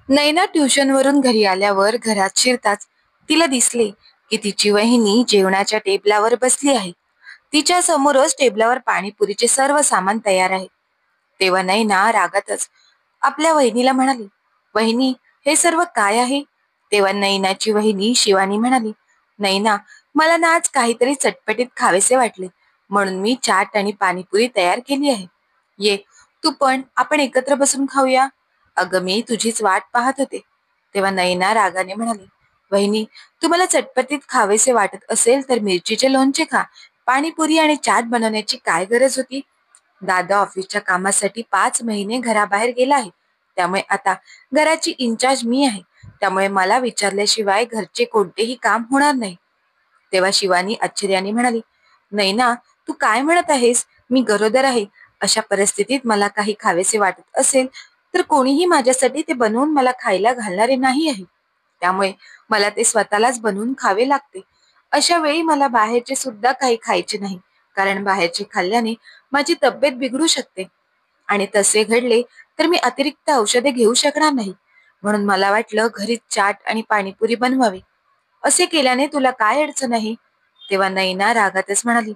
नैना ट्युशनवरून घरी आल्यावर घरात शिरताच तिला दिसले की तिची वहिनी जेवणाच्या टेबलावर बसली आहे. तिच्या समोरच टेबलावर पाणीपुरीचे सर्व सामान तयार आहे. तेव्हा नैना रागातच आपल्या वहिनीला म्हणाली, "वहिनी, हे सर्व काय आहे?" तेव्हा नैनाची वहिनी शिवानी म्हणाली, "नैना, मला ना आज काहीतरी चटपटीत खावेसे वाटले, म्हणून मी चाट आणि पाणीपुरी तयार केली आहे. ये, तू पण, आपण एकत्र बसून खाऊया." "अगं, मी तुझीच वाट पाहत होते." तेव्हा नैना रागाने म्हणाली, "वहिनी, तुम्हाला चटपटीत खावेसे वाटत असेल तर मिरचीचे लोणचे खा. पाणीपुरी आणि चाट बनवण्याची काय गरज होती? दादा ऑफिसच्या कामासाठी 5 महिने घराबाहेर गेला आहे. त्यामुळे आता घराची इन्चार्ज मी आहे. त्यामुळे मला विचारल्याशिवाय घरचे कोणतेही काम होणार नाही." तेव्हा शिवानी आश्चर्याने म्हणाली, "नैना, तू काय म्हणत आहेस? मी गरोदर आहे. अशा परिस्थितीत मला काही खावेसे वाटत असेल तर कोणीही माझ्यासाठी ते बनवून मला खायला घालणारे नाही आहे. त्यामुळे मला ते स्वतःलाच बनवून खावे लागते. अशा वेळी मला बाहेरचे सुद्धा काही खायचे नाही, कारण बाहेरचे खाल्ल्याने माझी तब्येत बिघडू शकते आणि तसे घडले तर मी अतिरिक्त औषधे घेऊ शकणार नाही. म्हणून मला वाटलं घरीच चाट आणि पाणीपुरी बनवावी. असे केल्याने तुला काय अडचण आहे?" तेव्हा नैना रागातच म्हणाली,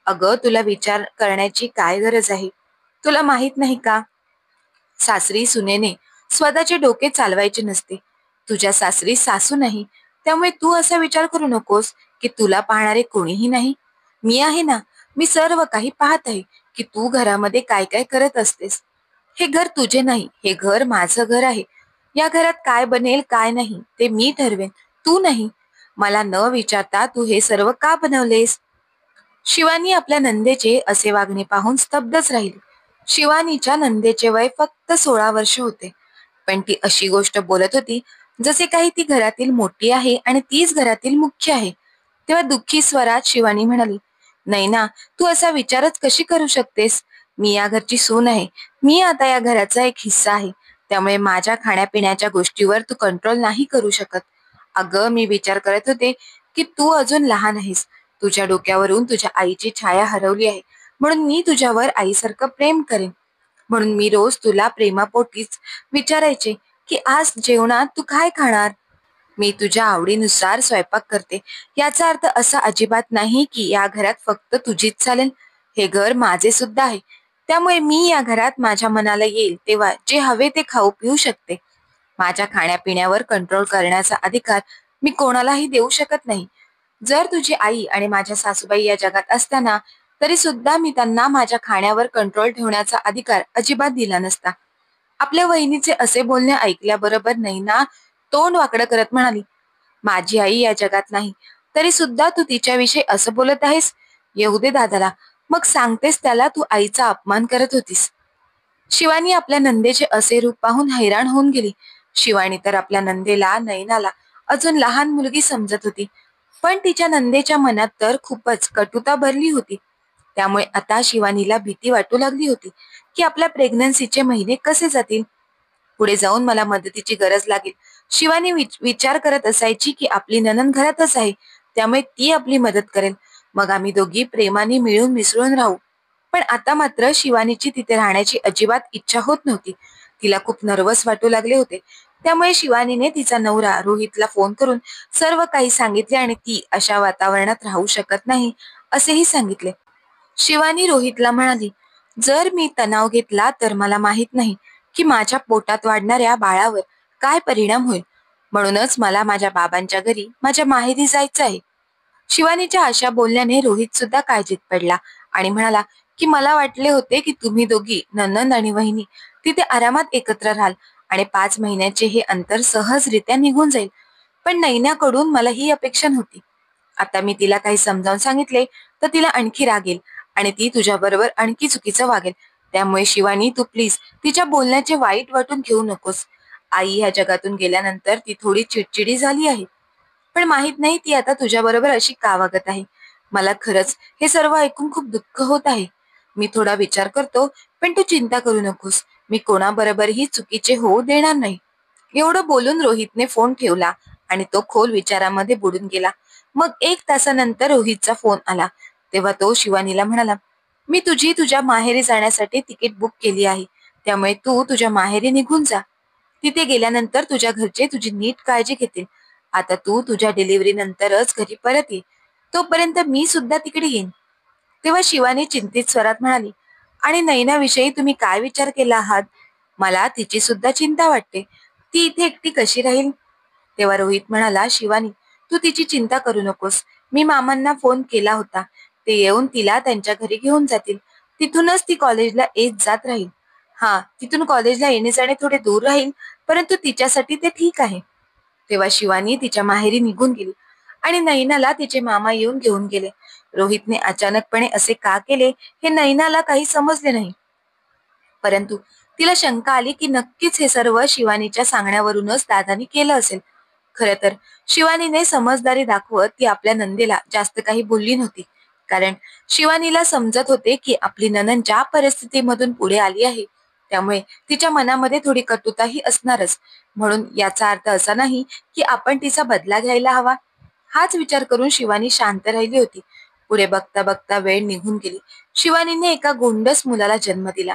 "अगं, तुला विचार करण्याची काय गरज आहे? तुला माहित नाही का? सासरी सुनेने स्वतःचे डोके चालवायचे नसते. तुझ्या सासरी सासू नाही. त्यामुळे तू असा विचार करू नकोस की तुला पाहणारे कोणीही नाही. मी आहे ना, मी सर्व काही पाहत आहे की तू घरामध्ये काय काय करत असतेस. हे घर तुझे नाही, हे घर माझं घर आहे. या घरात काय बनेल काय नाही ते मी ठरवेन, तू नाही. मला न विचारता तू हे सर्व का बनवलेस?" शिवानी आपल्या नंदेचे असे वागणे पाहून स्तब्धच राहिली. शिवानीच्या नंदेचे वय फक्त 16 वर्ष होते, पण ती अशी गोष्ट बोलत होती जसे काही ती घरातील मोठी आहे आणि तीच घरातील मुख्य आहे. तेव्हा दुःखी स्वरात शिवानी म्हणाली, "नैना, तू असा विचारच कशी करू शकतेस? मी या घरची सून आहे. मी आता या घराचा एक हिस्सा आहे. त्यामुळे माझ्या खाण्यापिण्याच्या गोष्टीवर तू कंट्रोल नाही करू शकत. अगं, मी विचार करत होते की तू अजून लहान आहेस. तुझ्या डोक्यावरून तुझ्या आईची छाया हरवली आहे, म्हणून मी तुझ्यावर आईसारखं प्रेम करेन. म्हणून मी रोज तुला प्रेमापोटीच विचारायचे की आज जेवणात तू काय खाणार? मी तुझ्या आवडीनुसार स्वयंपाक करते. याचा अर्थ असा अजिबात नाही की या घरात फक्त तुझीच चालेल. हे घर माझे सुद्धा आहे. त्यामुळे मी या घरात माझ्या मनाला येईल तेव्हा जे हवे ते खाऊ पिऊ शकते. माझ्या खाण्यापिण्यावर कंट्रोल करण्याचा अधिकार मी कोणालाही देऊ शकत नाही. जर तुझी आई आणि माझ्या सासूबाई या जगात असताना तरी सुद्धा मी त्यांना माझ्या खाण्यावर कंट्रोल ठेवण्याचा अधिकार अजिबात दिला नसता." आपल्या वहिनीचे असे बोलणे ऐकल्याबरोबर नैना तोंड वाकडं करत म्हणाली, "माझी आई या जगात नाही, तरी सुद्धा तू तिच्याविषयी असं बोलत आहेस? येऊ दे दादाला, मग सांगतेस त्याला तू आईचा अपमान करत होतीस." शिवानी आपल्या नंदेचे असे रूप पाहून हैराण होऊन गेली. शिवानी तर आपल्या नंदेला, नैनाला अजून लहान मुलगी समजत होती, पण तिच्या नंदेच्या मनात तर खूपच कटुता भरली होती. त्यामुळे आता शिवानीला भीती वाटू लागली होती की आपल्या प्रेग्नन्सीचे महिने कसे जातील. पुढे जाऊन मला मदतीची गरज लागेल. शिवानी विचार करत असायची की आपली नणंद घरातच आहे, त्यामुळे ती आपली मदत करेल. मग आम्ही दोघी प्रेमाने मिळून मिसळून राहू. पण आता मात्र शिवानीची तिथे राहण्याची अजिबात इच्छा होत नव्हती. तिला खूप नर्वस वाटू लागले होते. त्यामुळे शिवानीने तिचा नवरा रोहितला फोन करून सर्व काही सांगितले आणि ती अशा वातावरणात राहू शकत नाही असेही सांगितले. शिवानी रोहितला म्हणाली, "जर मी तणाव घेतला तर मला माहित नाही की माझ्या पोटात वाढणाऱ्या बाळावर काय परिणाम होईल. म्हणूनच मला माझ्या बाबांच्या घरी, माझ्या माहेरी जायचं आहे." शिवानीच्या अशा बोलण्याने रोहित सुद्धा काळजीत पडला आणि म्हणाला की "मला वाटले होते की तुम्ही दोघी, नणंद आणि वहिनी, तिथे आरामात एकत्र राहाल आणि 5 महिन्याचे हे अंतर सहजरित्या निघून जाईल. पण नैनाकडून मला ही अपेक्षा नव्हती. आता मी तिला काही समजावून सांगितले तर तिला आणखी राग येईल आणि ती तुझ्याबरोबर आणखी चुकीचं वागेल. त्यामुळे शिवानी, तू प्लीज तिच्या बोलण्याचे वाईट वाटून घेऊ नकोस. आई ह्या जगातून गेल्यानंतर ती थोडी चिडचिडी झाली आहे, पण माहित नाही ती आता तुझ्याबरोबर अशी का वागत आहे. मला खरंच हे सर्व ऐकून खूप दुःख होत आहे. मी थोडा विचार करतो, पण तू चिंता करू नकोस. मी कोणाबरोबरही चुकीचे होऊ देणार नाही." एवढं बोलून रोहितने फोन ठेवला आणि तो खोल विचारामध्ये बुडून गेला. मग 1 तासानंतर रोहितचा फोन आला. तेव्हा तो शिवानीला म्हणाला, "मी तुझ्या माहेरी जाण्यासाठी तिकीट बुक केली आहे. त्यामुळे तू तुझ्या माहेरी निघून जा." तिथे गेल्यानंतर तुझ्या घरचे तुझी नीट काळजी घेतील. आता तू तुझ्या डिलिव्हरी नंतरच घरी परत ये. तोपर्यंत मी सुद्धा तिकडे येईन. तेव्हा शिवानी चिंतित स्वरात म्हणाली, आणि नैनाविषयी तुम्ही काय विचार केला आहात? मला तिची सुद्धा चिंता वाटते. ती इथे एकटी कशी राहील? तेव्हा रोहित म्हणाला, शिवानी, तू तिची चिंता करू नकोस. मी मामांना फोन केला होता. ते येऊन तिला त्यांच्या घरी घेऊन जातील. तिथूनच ती कॉलेजला येत जात राहील. हा, तिथून कॉलेजला येणे जाणे थोडे दूर राहील, परंतु तिच्यासाठी ते ठीक आहे. तेव्हा शिवानी तिच्या माहेरी निघून गेली आणि नैनाला तिचे मामा येऊन घेऊन गेले. रोहितने अचानकपणे असे का केले हे नैनाला काही समजले नाही, परंतु तिला शंका आली की नक्कीच हे सर्व शिवानीच्या सांगण्यावरूनच दादानी केलं असेल. खरं तर शिवानीने समजदारी दाखवत ती आपल्या नंदेला जास्त काही बोलली नव्हती, कारण शिवानीला समजत होते की आपली नणंद ज्या परिस्थितीमधून पुढे आली आहे त्यामुळे तिच्या मनामध्ये थोडी कटुताही असणारच. म्हणून याचा अर्थ असा नाही की आपण तिचा बदला घ्यायला हवा. हाच विचार करून शिवानी शांत राहिली होती. पुढे बघता बघता वेळ निघून गेली. शिवानीने एका गोंडस मुलाला जन्म दिला.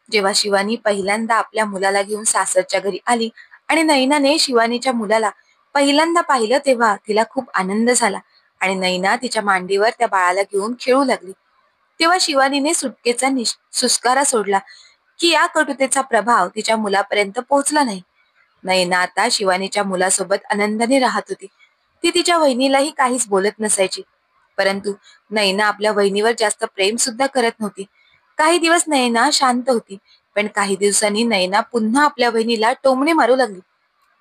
जेव्हा शिवानी पहिल्यांदा आपल्या मुलाला घेऊन सासरच्या घरी आली आणि नैनाने शिवानीच्या मुलाला पहिल्यांदा पाहिलं तेव्हा तिला खूप आनंद झाला आणि नैना तिच्या मांडीवर त्या बाळाला घेऊन खेळू लागली. तेव्हा शिवानीने सुटकेचा सुस्कारा सोडला की या कटुतेचा प्रभाव तिच्या मुलापर्यंत पोहोचला नाही. नैना आता शिवानीच्या मुलासोबत आनंदाने राहत होती. ती तिच्या वहिनीलाही काहीच बोलत नसायची, परंतु नैना आपल्या वहिनीवर जास्त प्रेम सुद्धा करत नव्हती. काही दिवस नैना शांत होती, पण काही दिवसांनी नैना पुन्हा आपल्या वहिनीला टोमणे मारू लागली.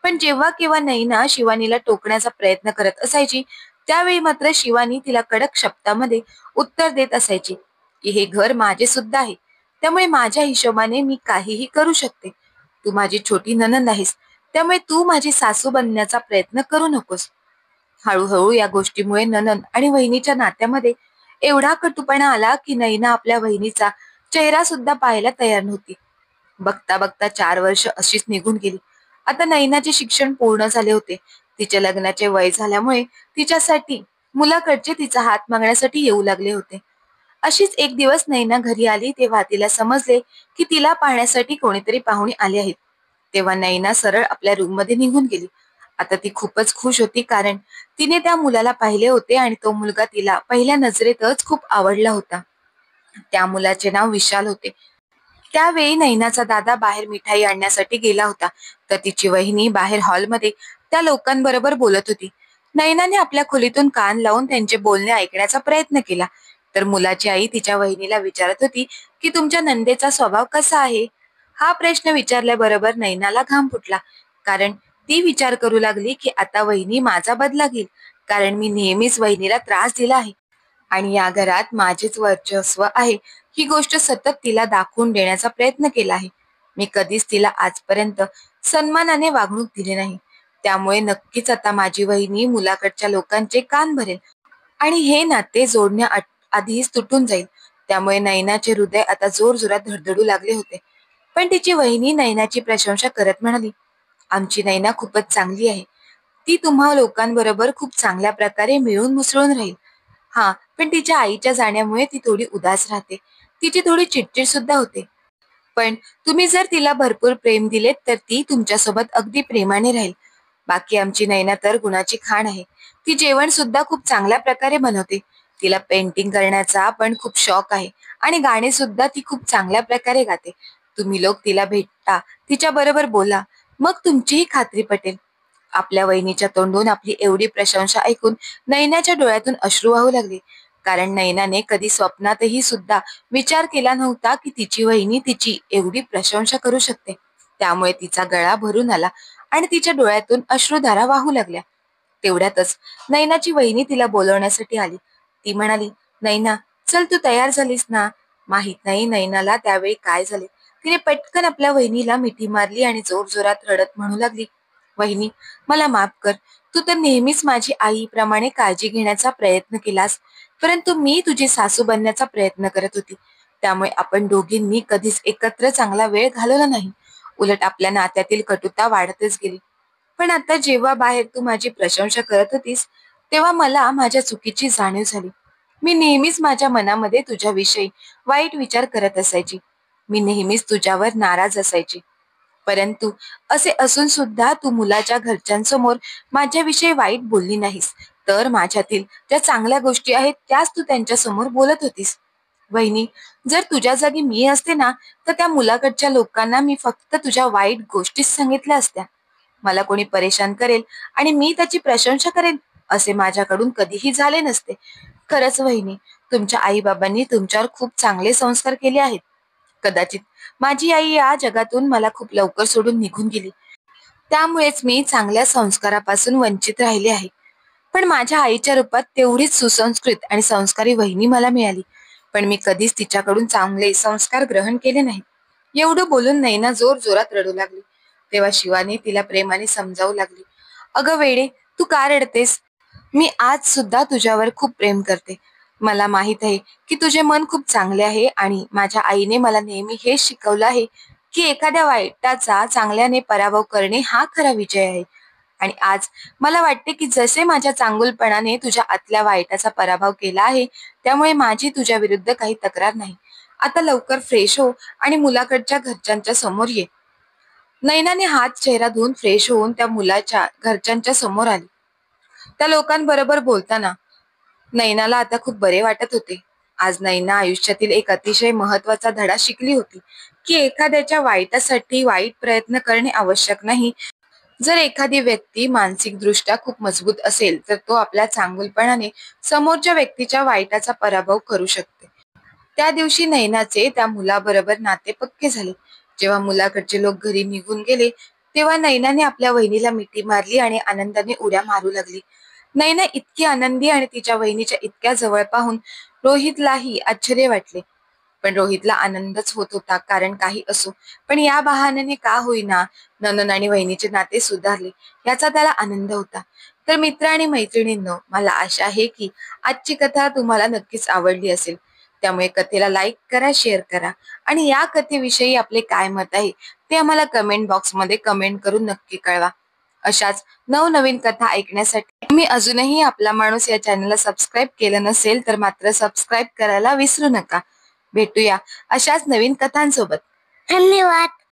पण जेव्हा केव्हा नैना शिवानीला टोकण्याचा प्रयत्न करत असायची त्यावेळी मात्र शिवानी तिला कडक शब्दामध्ये उत्तर देत असायची की हे घर माझे सुद्धा आहे, त्यामुळे माझ्या हिशोबाने मी काहीही करू शकते. तू माझी छोटी नणंद आहेस, त्यामुळे तू माझी सासू बनण्याचा प्रयत्न करू नकोस. हळूहळू या गोष्टीमुळे नणंद आणि वहिनीच्या नात्यामध्ये एवढा कटुपणा आला की नैना आपल्या वहिनीचा चेहरा सुद्धा पाहायला तयार नव्हती. बघता बघता 4 वर्ष अशीच निघून गेली. आता नैनाचे शिक्षण पूर्ण झाले होते. तिच्या लग्नाचे वय झाल्यामुळे तिच्यासाठी मुलाकडचे तिचा हात मागण्यासाठी येऊ लागले होते. अशीच एक दिवस नैना घरी आली तेव्हा तिला समजले की तिला पाहण्यासाठी कोणीतरी पाहुणे आले आहेत. तेव्हा नैना सरळ आपल्या रूम मध्ये निघून गेली. आता ती खूपच खुश होती, कारण तिने त्या मुलाला पाहिले होते आणि तो मुलगा तिला पहिल्या नजरेतच खूप आवडला होता. त्या मुलाचे नाव विशाल होते. त्यावेळी नैनाचा दादा बाहेर मिठाई आणण्यासाठी गेला होता, तर तिची वहिनी बाहेर हॉलमध्ये त्या लोकांबरोबर बोलत होती. नैनाने आपल्या खोलीतून कान लावून त्यांचे बोलणे ऐकण्याचा प्रयत्न केला, तर मुलाची आई तिच्या वहिनीला विचारत होती की तुमच्या नंदेचा स्वभाव कसा आहे. हा प्रश्न विचारल्याबरोबर नैनाला घाम फुटला, कारण ती विचार करू लागली की आता वहिनी माझा बदला घेईल, कारण मी नेहमीच वहिनीला त्रास दिला आहे आणि या घरात माझेच वर्चस्व आहे ही गोष्ट सतत तिला दाखवून देण्याचा प्रयत्न केला आहे. मी कधीच तिला आजपर्यंत सन्मानाने वागणूक दिली नाही, त्यामुळे नक्कीच आता माझी वहिनी मुलाकडच्या लोकांचे कान भरेल आणि हे नाते जोडण्या आधीच तुटून जाईल. त्यामुळे नैनाचे हृदय आता जोरजोरात धडधडू लागले होते. पण तिची वहिनी नैनाची प्रशंसा करत म्हणाली, आमची नैना खूपच चांगली आहे. ती तुम्हा लोकांबरोबर खूप चांगल्या प्रकारे मिळून मिसळून राहील. हा, पण तिच्या आईच्या जाण्यामुळे ती थोडी उदास राहते. तिची थोडी चिडचिड सुद्धा होते. पण तुम्ही जर तिला भरपूर प्रेम दिलेत तर ती तुमच्यासोबत अगदी प्रेमाने राहील. बाकी आमची नैना तर गुणाची खाण आहे. ती जेवण सुद्धा खूप चांगल्या प्रकारे बनवते. तिला पेंटिंग करण्याचा पण खूप शौक आहे आणि गाणे सुद्धा ती खूप चांगल्या प्रकारे गाते. तुम्ही लोक तिला भेटा, तिच्या बरोबर बोला, मग तुमचीही खात्री पटेल. आपल्या वहिनीच्या तोंडून आपली एवढी प्रशंसा ऐकून नैनाच्या डोळ्यातून अश्रू वाहू लागले, कारण नैनाने कधी स्वप्नातही सुद्धा विचार केला नव्हता की तिची वहिनी तिची एवढी प्रशंसा करू शकते. त्यामुळे तिचा गळा भरून आला आणि तिच्या डोळ्यातून अश्रुधारा वाहू लागल्या. तेवढ्यातच नैनाची वहिनी तिला बोलवण्यासाठी आली. ती म्हणाली, नैना, चल तू तयार झालीस ना. माहित नाही नैनाला त्यावेळी काय झाले. तिने पटकन आपल्या वहिनीला मिठी मारली आणि जोरजोरात रडत म्हणू लागली, वहिनी, मला माफ कर. तू तर नेहमीच माझी आईप्रमाणे काळजी घेण्याचा प्रयत्न केलास, परंतु मी तुझी सासू बनण्याचा प्रयत्न करत होती. त्यामुळे आपण दोघींनी कधीच एकत्र चांगला वेळ घालवला नाही. उलट आपल्या नात्यातील कटुता वाढतच गेली. पण आता जेव्हा बाहेर तू माझी प्रशंसा करत होतीस तेव्हा मला माझ्या चुकीची जाणीव झाली. मी नेहमीच माझ्या मनामध्ये तुझ्याविषयी वाईट विचार करत असायची. मी नेहमीच तुझ्यावर नाराज असायची. परंतु असे असून सुद्धा तू मुलाच्या घरच्यांसमोर माझ्याविषयी वाईट बोलली नाहीस, तर माझ्यातील ज्या चांगल्या गोष्टी आहेत त्याच तू त्यांच्या समोर बोलत होतीस. वहिनी, जर तुझ्या जागी मी असते ना, तर त्या मुलाकडच्या लोकांना मी फक्त तुझ्या वाईट गोष्टीच सांगितल्या असत्या. मला कोणी परेशान करेल आणि मी त्याची प्रशंसा करेन असे माझ्याकडून कधीही झाले नसते. खरंच वहिनी, तुमच्या आई-बाबांनी तुमच्यावर खूप चांगले संस्कार केले आहेत. कदाचित माझी आई या जगातून मला खूप लवकर सोडून निघून गेली. त्यामुळेच मी चांगल्या संस्कारापासून वंचित राहिले आहे. पण माझ्या आईच्या रूपात तेवढीच सुसंस्कृत आणि संस्कारी वहिनी मला मिळाली. पण मी कधीच तिच्याकडून चांगले संस्कार ग्रहण केले नाहीत. एवढं बोलून नैना जोरजोरात रडू लागली. तेव्हा शिवानी तिला प्रेमाने समजावू लागली. अगं वेडे, तू का रडतेस? मी आज सुद्धा तुझ्यावर खूप प्रेम करते. मला माहित आहे की तुझे मन खूप चांगले आहे आणि माझ्या आईने मला नेहमी हेच शिकवलं आहे की एखाद्या वाईटाचा चांगल्याने पराभव करणे हा खरा विजय आहे. आणि आज मला वाटते की जसे माझ्या चांगुलपणाने तुझ्या आतल्या वाईटाचा पराभव केला आहे, त्यामुळे माझी तुझ्या विरुद्ध काही तक्रार नाही. आता लवकर फ्रेश हो आणि मुलाकडच्या घरच्यांच्या समोर ये. नैनाने हात चेहरा धुवून फ्रेश होऊन त्या मुलाच्या घरच्यांच्या समोर आली. त्या लोकांबरोबर बोलताना नैनाला आता खूप बरे वाटत होते. आज नैना आयुष्यातील एक अतिशय महत्वाचा धडा शिकली होती की एखाद्याच्या वाईटासाठी वाईट प्रयत्न करणे आवश्यक नाही. जर एखादी व्यक्ती मानसिकदृष्ट्या खूप मजबूत असेल तर तो आपल्या चांगुलपणाने समोरच्या व्यक्तीच्या वाईटाचा पराभव करू शकते. त्या दिवशी नैनाचे त्या मुलाबरोबर नाते पक्के झाले. जेव्हा मुलाकडचे लोक घरी निघून गेले, तेव्हा नैनाने आपल्या वहिनीला मिठी मारली आणि आनंदाने उड्या मारू लागली. नैना इतकी आनंदी आणि तिच्या वहिनीच्या इतक्या जवळ पाहून रोहितलाही आश्चर्य वाटले. पण रोहितला आनंदच होत होता, कारण काही असो पण या बहाण्याने का होईना नणंद आणि वहिनीचे नाते सुधारले याचा त्याला आनंद होता. तर मित्र आणि मैत्रिणींनो, मला आशा आहे की आजची कथा तुम्हाला नक्कीच आवडली असेल. त्यामुळे कथेला लाईक करा, शेअर करा आणि या कथेविषयी आपले काय मत आहे ते आम्हाला कमेंट बॉक्समध्ये कमेंट करून नक्की कळवा. अशाच नवनवीन कथा ऐकण्यासाठी तुम्ही अजूनही आपला माणूस या चॅनलला सबस्क्राईब केलं नसेल तर मात्र सबस्क्राईब करायला विसरू नका. भेटूया अशाच नवीन कथांसोबत. धन्यवाद.